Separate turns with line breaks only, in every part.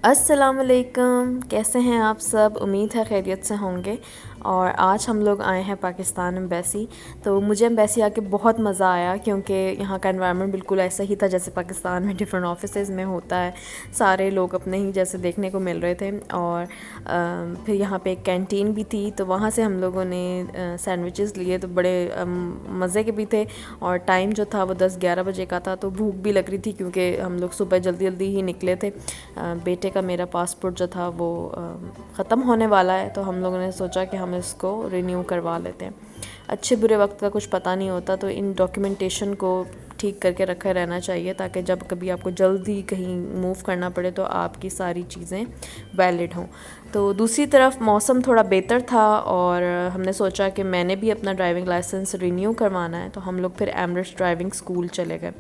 السلام علیکم، کیسے ہیں آپ سب؟ امید ہے خیریت سے ہوں گے۔ اور آج ہم لوگ آئے ہیں پاکستان ایمبیسی۔ تو مجھے ایمبیسی آ کے بہت مزہ آیا، کیونکہ یہاں کا انوائرمنٹ بالکل ایسا ہی تھا جیسے پاکستان میں ڈفرینٹ آفیسز میں ہوتا ہے۔ سارے لوگ اپنے ہی جیسے دیکھنے کو مل رہے تھے، اور پھر یہاں پہ ایک کینٹین بھی تھی، تو وہاں سے ہم لوگوں نے سینڈوچز لیے، تو بڑے مزے کے بھی تھے۔ اور ٹائم جو تھا وہ 10-11 بجے کا تھا، تو بھوک بھی لگ رہی تھی کیونکہ ہم لوگ صبح جلدی جلدی ہی نکلے تھے۔ بیٹے کا میرا پاسپورٹ جو تھا وہ ختم ہونے والا ہے، تو ہم لوگوں نے سوچا کہ ہم اس کو رینیو کروا لیتے ہیں۔ اچھے برے وقت کا کچھ پتہ نہیں ہوتا، تو ان ڈاکیومنٹیشن کو ٹھیک کر کے رکھا رہنا چاہیے، تاکہ جب کبھی آپ کو جلدی کہیں موو کرنا پڑے تو آپ کی ساری چیزیں ویلڈ ہوں۔ تو دوسری طرف موسم تھوڑا بہتر تھا، اور ہم نے سوچا کہ میں نے بھی اپنا ڈرائیونگ لائسنس رینیو کروانا ہے، تو ہم لوگ پھر ایمریٹس ڈرائیونگ اسکول چلے گئے۔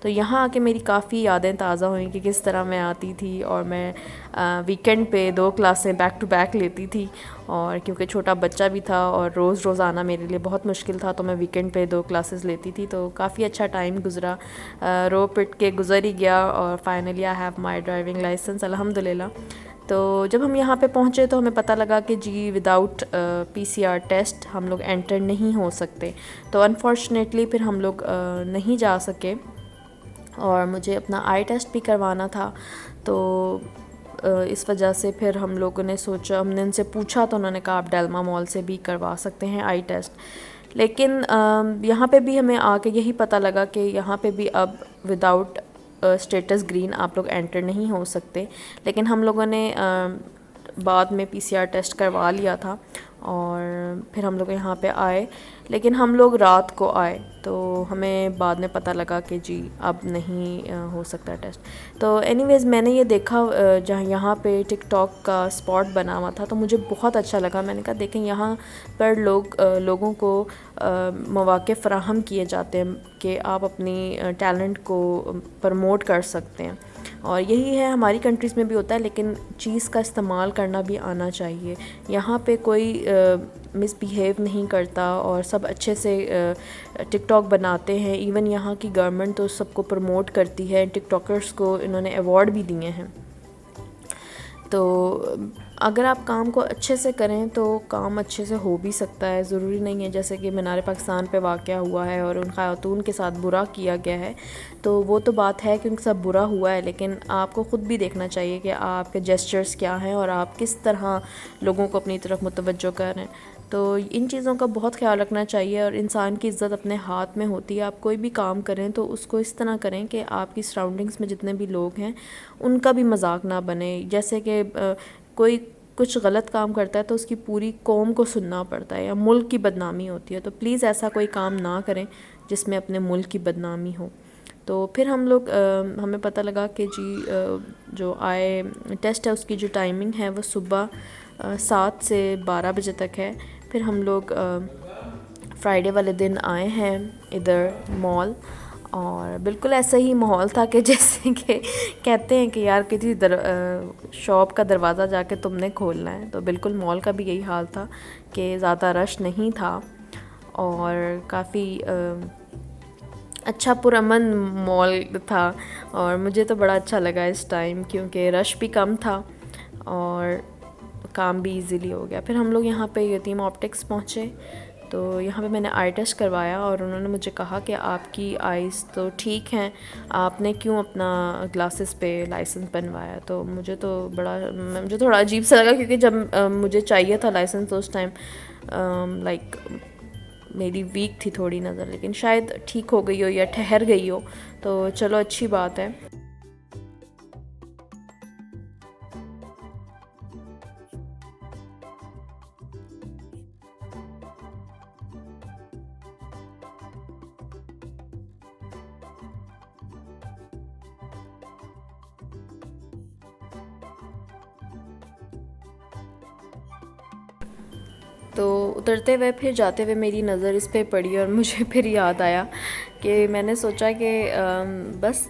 تو یہاں آ کے میری کافی یادیں تازہ ہوئیں کہ کس طرح میں آتی تھی، اور میں ویکینڈ پہ 2 کلاسیں بیک ٹو بیک لیتی تھی، اور کیونکہ چھوٹا بچہ بھی تھا اور روز روز آنا میرے لیے بہت مشکل تھا، تو میں ویکینڈ پہ 2 کلاسز لیتی تھی۔ تو کافی اچھا ٹائم گزرا، رو پٹ کے گزر ہی گیا، اور finally I have my driving licence الحمدللہ۔ تو جب ہم یہاں پہ پہنچے تو ہمیں پتہ لگا کہ جی وداؤٹ PCR ٹیسٹ ہم لوگ انٹر نہیں ہو سکتے، تو انفارچونیٹلی پھر ہم لوگ نہیں جا سکے، اور مجھے اپنا آئی ٹیسٹ بھی کروانا تھا۔ تو اس وجہ سے پھر ہم لوگوں نے سوچا، ہم نے ان سے پوچھا تو انہوں نے کہا آپ ڈیلما مال سے بھی کروا سکتے ہیں آئی ٹیسٹ۔ لیکن یہاں پہ بھی ہمیں آ کے یہی پتہ لگا کہ یہاں پہ بھی اب وداؤٹ اسٹیٹس گرین آپ لوگ انٹر نہیں ہو سکتے۔ لیکن ہم لوگوں نے بعد میں PCR ٹیسٹ کروا لیا تھا، اور پھر ہم لوگ یہاں پہ آئے، لیکن ہم لوگ رات کو آئے، تو ہمیں بعد میں پتہ لگا کہ جی اب نہیں ہو سکتا ٹیسٹ۔ تو اینی ویز میں نے یہ دیکھا جہاں یہاں پہ ٹک ٹاک کا اسپاٹ بنا ہوا تھا، تو مجھے بہت اچھا لگا۔ میں نے کہا دیکھیں یہاں پر لوگوں کو مواقع فراہم کیے جاتے ہیں کہ آپ اپنی ٹیلنٹ کو پروموٹ کر سکتے ہیں، اور یہی ہے ہماری کنٹریز میں بھی ہوتا ہے، لیکن چیز کا استعمال کرنا بھی آنا چاہیے۔ یہاں پہ کوئی مس بیہیو نہیں کرتا، اور سب اچھے سے ٹک ٹاک بناتے ہیں۔ ایون یہاں کی گورنمنٹ تو سب کو پروموٹ کرتی ہے، ٹک ٹاکرز کو انہوں نے ایوارڈ بھی دیے ہیں۔ تو اگر آپ کام کو اچھے سے کریں تو کام اچھے سے ہو بھی سکتا ہے، ضروری نہیں ہے جیسے کہ مینار پاکستان پہ واقعہ ہوا ہے اور ان خاتون کے ساتھ برا کیا گیا ہے، تو وہ تو بات ہے کہ ان کے ساتھ برا ہوا ہے، لیکن آپ کو خود بھی دیکھنا چاہیے کہ آپ کے جیسچرز کیا ہیں اور آپ کس طرح لوگوں کو اپنی طرف متوجہ کریں۔ تو ان چیزوں کا بہت خیال رکھنا چاہیے، اور انسان کی عزت اپنے ہاتھ میں ہوتی ہے۔ آپ کوئی بھی کام کریں تو اس کو اس طرح کریں کہ آپ کی سراؤنڈنگس میں جتنے بھی لوگ ہیں ان کا بھی مذاق نہ بنے۔ جیسے کہ کوئی کچھ غلط کام کرتا ہے تو اس کی پوری قوم کو سننا پڑتا ہے، یا ملک کی بدنامی ہوتی ہے، تو پلیز ایسا کوئی کام نہ کریں جس میں اپنے ملک کی بدنامی ہو۔ تو پھر ہمیں پتہ لگا کہ جی جو آئے ٹیسٹ ہے اس کی جو ٹائمنگ ہے وہ صبح 7 سے 12 بجے تک ہے۔ پھر ہم لوگ فرائیڈے والے دن آئے ہیں ادھر مال، اور بالکل ایسا ہی ماحول تھا کہ جیسے کہ کہتے ہیں کہ یار کسی شاپ کا دروازہ جا کے تم نے کھولنا ہے، تو بالکل مال کا بھی یہی حال تھا کہ زیادہ رش نہیں تھا، اور کافی اچھا پرامن مال تھا، اور مجھے تو بڑا اچھا لگا اس ٹائم کیونکہ رش بھی کم تھا اور کام بھی ایزیلی ہو گیا۔ پھر ہم لوگ یہاں پہ یتیم آپٹکس پہنچے، تو یہاں پہ میں نے آئی ٹیسٹ کروایا، اور انہوں نے مجھے کہا کہ آپ کی آئیز تو ٹھیک ہیں، آپ نے کیوں اپنا گلاسز پہ لائسنس بنوایا؟ تو مجھے تھوڑا عجیب سا لگا، کیونکہ جب مجھے چاہیے تھا لائسنس تو اس ٹائم لائک میری ویک تھی تھوڑی نظر، لیکن شاید ٹھیک ہو گئی ہو یا ٹھہر گئی ہو، تو چلو اچھی بات ہے۔ تو اترتے ہوئے پھر جاتے ہوئے میری نظر اس پہ پڑی، اور مجھے پھر یاد آیا کہ میں نے سوچا کہ بس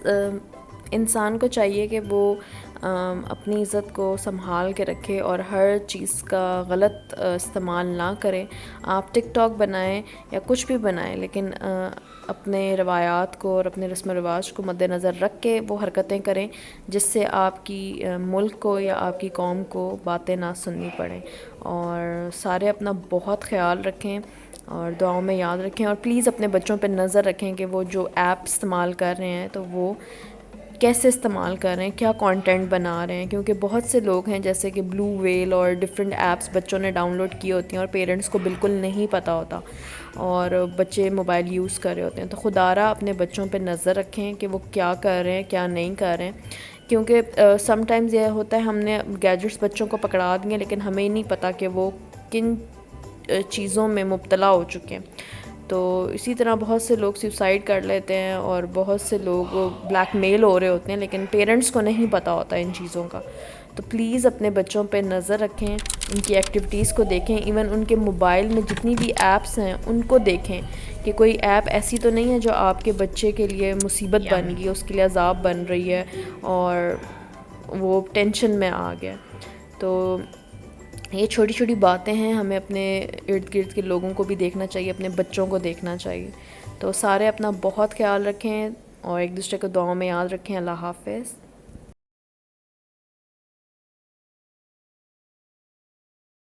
انسان کو چاہیے کہ وہ اپنی عزت کو سنبھال کے رکھے اور ہر چیز کا غلط استعمال نہ کرے. آپ ٹک ٹاک بنائیں یا کچھ بھی بنائیں، لیکن اپنے روایات کو اور اپنے رسم و رواج کو مد نظر رکھ کے وہ حرکتیں کریں جس سے آپ کی ملک کو یا آپ کی قوم کو باتیں نہ سننی پڑیں. اور سارے اپنا بہت خیال رکھیں اور دعاؤں میں یاد رکھیں، اور پلیز اپنے بچوں پہ نظر رکھیں کہ وہ جو ایپ استعمال کر رہے ہیں تو وہ کیسے استعمال کر رہے ہیں، کیا کانٹینٹ بنا رہے ہیں. کیونکہ بہت سے لوگ ہیں جیسے کہ بلو ویل اور ڈفرینٹ ایپس بچوں نے ڈاؤن لوڈ کی ہوتی ہیں اور پیرنٹس کو بالکل نہیں پتہ ہوتا اور بچے موبائل یوز کر رہے ہوتے ہیں. تو خدا را اپنے بچوں پہ نظر رکھیں کہ وہ کیا کر رہے ہیں کیا نہیں کر رہے ہیں. کیونکہ سم ٹائمز یہ ہوتا ہے ہم نے گیجٹس بچوں کو پکڑا دیے لیکن ہمیں نہیں پتہ کہ وہ کن چیزوں میں مبتلا ہو چکے ہیں. تو اسی طرح بہت سے لوگ سوسائڈ کر لیتے ہیں اور بہت سے لوگ بلیک میل ہو رہے ہوتے ہیں لیکن پیرنٹس کو نہیں پتہ ہوتا ان چیزوں کا. تو پلیز اپنے بچوں پہ نظر رکھیں، ان کی ایکٹیویٹیز کو دیکھیں، ایون ان کے موبائل میں جتنی بھی ایپس ہیں ان کو دیکھیں کہ کوئی ایپ ایسی تو نہیں ہے جو آپ کے بچے کے لیے مصیبت بن گئی، اس کے لیے عذاب بن رہی ہے اور وہ ٹینشن میں آ گیا. تو یہ چھوٹی چھوٹی باتیں ہیں، ہمیں اپنے ارد گرد کے لوگوں کو بھی دیکھنا چاہیے، اپنے بچوں کو دیکھنا چاہیے. تو سارے اپنا بہت خیال رکھیں اور ایک دوسرے کو دعاؤں میں یاد رکھیں. اللہ حافظ.